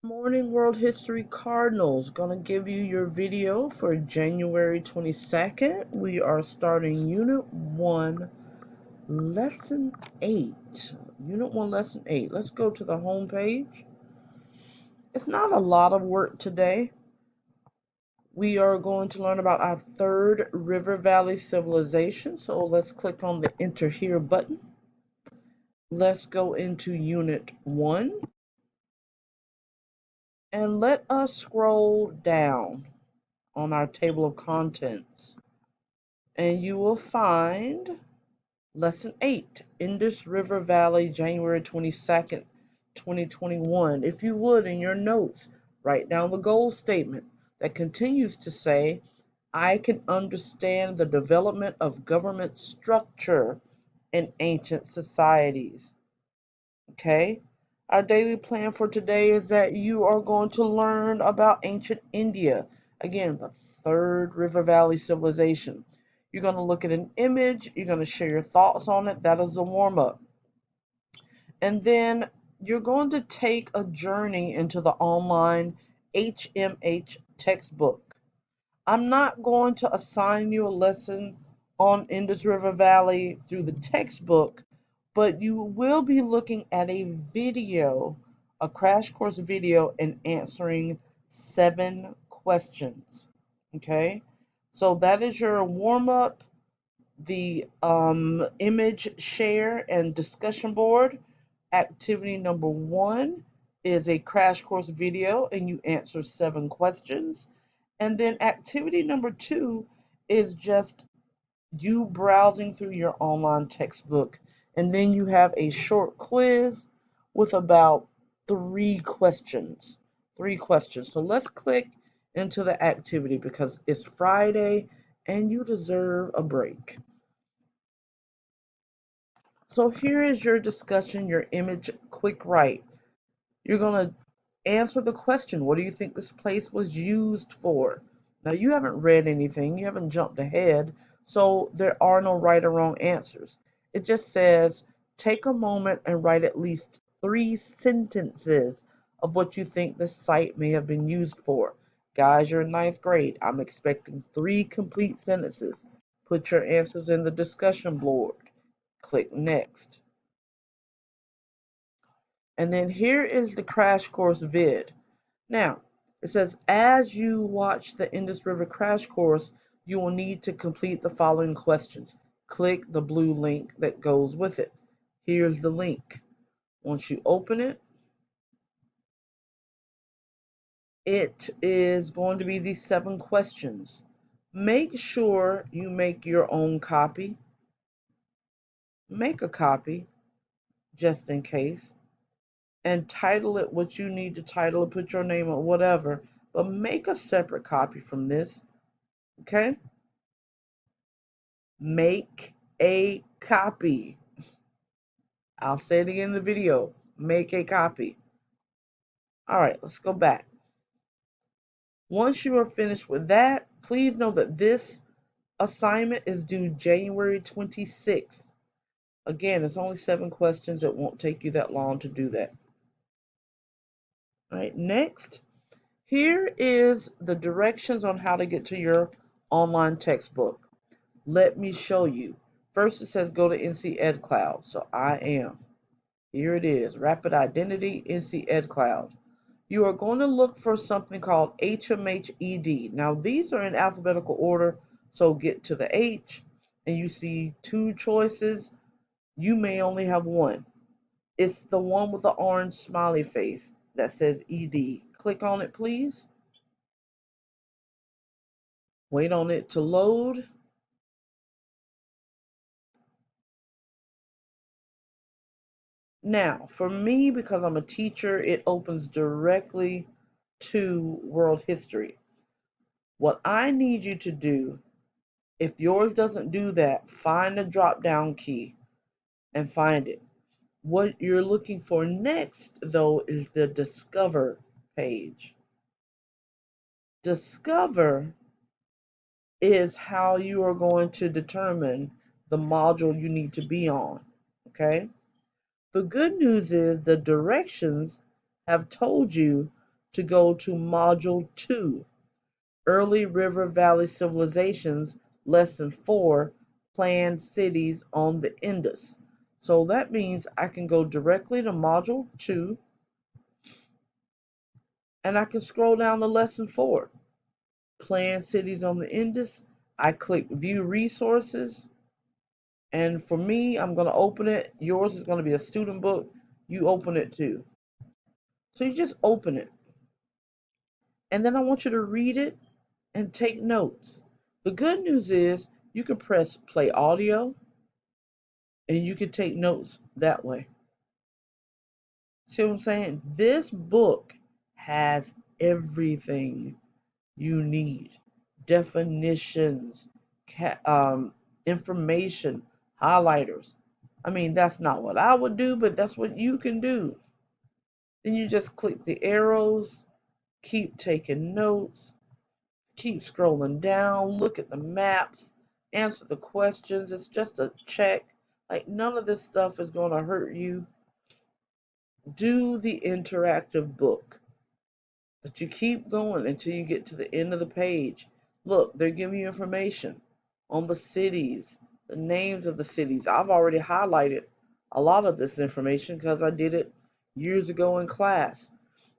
Morning World History Cardinals. Gonna give you your video for January 22nd. We are starting Unit 1, Lesson 8. Unit 1, Lesson 8. Let's go to the home page. It's not a lot of work today. We are going to learn about our third River Valley civilization. So let's click on the Enter Here button. Let's go into Unit 1. And let us scroll down on our table of contents. And you will find Lesson 8, Indus River Valley, January 22nd, 2021. If you would, in your notes, write down the goal statement that continues to say, I can understand the development of government structure in ancient societies. Okay? Our daily plan for today is that you are going to learn about ancient India. Again, the third River Valley civilization. You're going to look at an image. You're going to share your thoughts on it. That is a warm-up. And then you're going to take a journey into the online HMH textbook. I'm not going to assign you a lesson on Indus River Valley through the textbook, but you will be looking at a video, a crash course video, and answering 7 questions. Okay? So that is your warm-up, the image share and discussion board. Activity number 1 is a crash course video, and you answer 7 questions. And then activity number 2 is just you browsing through your online textbook. And then you have a short quiz with about 3 questions. 3 questions. So let's click into the activity because it's Friday and you deserve a break. So here is your discussion, your image quick write. You're going to answer the question, what do you think this place was used for? Now, you haven't read anything, you haven't jumped ahead, so there are no right or wrong answers. It just says, take a moment and write at least 3 sentences of what you think this site may have been used for. Guys, you're in 9th grade. I'm expecting 3 complete sentences. Put your answers in the discussion board. Click Next. And then here is the crash course vid. Now, it says, as you watch the Indus River crash course, you will need to complete the following questions. Click the blue link that goes with it. Here's the link. Once you open it, it is going to be these 7 questions. Make sure you make your own copy. Make a copy, just in case. And title it what you need to title it, put your name or whatever, but make a separate copy from this, okay? Make a copy. I'll say it again in the video. Make a copy. All right, let's go back. Once you are finished with that, please know that this assignment is due January 26th. Again, it's only 7 questions. It won't take you that long to do that. All right, next. Here is the directions on how to get to your online textbook. Let me show you. First, it says go to NC Ed Cloud. So I am. Here it is, Rapid Identity, NC Ed Cloud. You are going to look for something called HMHED. Now, these are in alphabetical order, so get to the H, and you see 2 choices. You may only have 1. It's the one with the orange smiley face that says ED. Click on it, please. Wait on it to load. Now, for me, because I'm a teacher, it opens directly to world history. What I need you to do, if yours doesn't do that, find the drop-down key and find it. What you're looking for next, though, is the Discover page. Discover is how you are going to determine the module you need to be on, okay? The good news is the directions have told you to go to Module 2, Early River Valley Civilizations, Lesson 4, Planned Cities on the Indus. So that means I can go directly to Module 2 and I can scroll down to Lesson 4, Planned Cities on the Indus. I click View Resources, and for me, I'm going to open it. Yours is going to be a student book. You open it too. So you just open it. And then I want you to read it and take notes. The good news is you can press play audio and you can take notes that way. See what I'm saying? This book has everything you need. Definitions, information, highlighters. I mean, that's not what I would do, but that's what you can do. Then you just click the arrows, keep taking notes, keep scrolling down, look at the maps, answer the questions. It's just a check. Like, none of this stuff is going to hurt you. Do the interactive book. But you keep going until you get to the end of the page. Look, they're giving you information on the cities, the names of the cities. I've already highlighted a lot of this information because I did it years ago in class.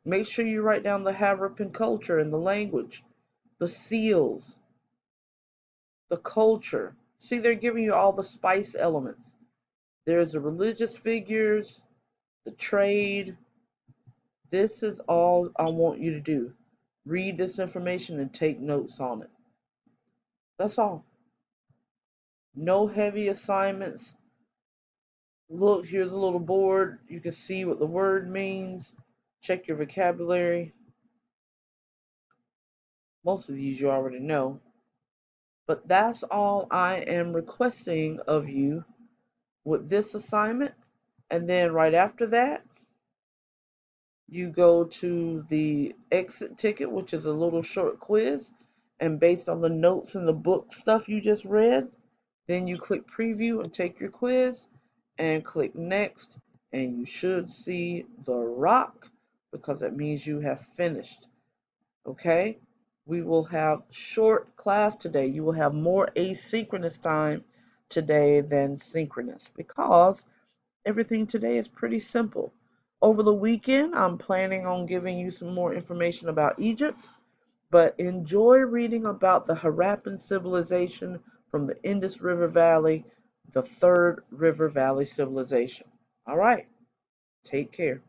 Make sure you write down the Harappan culture and the language, the seals, the culture. See, they're giving you all the spice elements. There's the religious figures, the trade. This is all I want you to do. Read this information and take notes on it. That's all. No heavy assignments. Look, here's a little board. You can see what the word means. Check your vocabulary. Most of these you already know. But that's all I am requesting of you with this assignment. And then right after that, you go to the exit ticket, which is a little short quiz. And based on the notes and the book stuff you just read, then you click preview and take your quiz and click next. And you should see the rock because that means you have finished. Okay? We will have short class today. You will have more asynchronous time today than synchronous because everything today is pretty simple. Over the weekend, I'm planning on giving you some more information about Egypt, but enjoy reading about the Harappan civilization from the Indus River Valley, the third River Valley civilization. All right, take care.